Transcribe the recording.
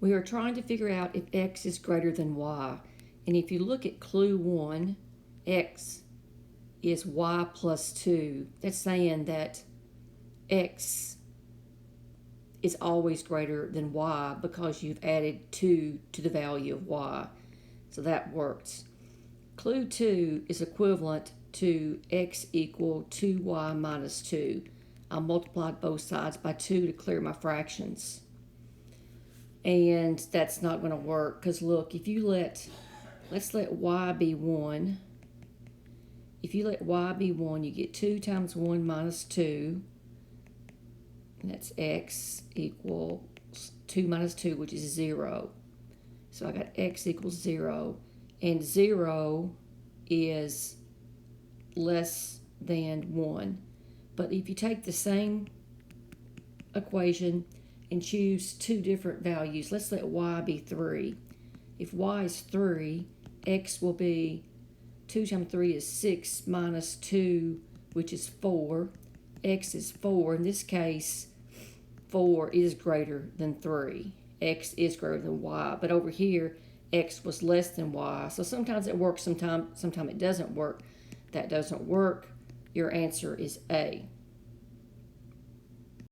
We are trying to figure out if x is greater than y. And if you look at clue 1, x is y plus 2. That's saying that x is always greater than y because you've added 2 to the value of y. So that works. Clue 2 is equivalent to x equal 2y minus 2. I multiplied both sides by 2 to clear my fractions. And that's not going to work because look, if you let's let y be 1. If you let y be 1, you get 2 times 1 minus 2. And that's x equals 2 minus 2, which is 0. So I got x equals 0. And 0 is less than 1. But if you take the same equation and choose two different values, let's let y be 3. If y is 3, x will be 2 times 3 is 6 minus 2, which is 4. X is 4. In this case, 4 is greater than 3. X is greater than y. But over here, x was less than y. So sometimes it works, sometimes it doesn't work. That doesn't work. Your answer is A.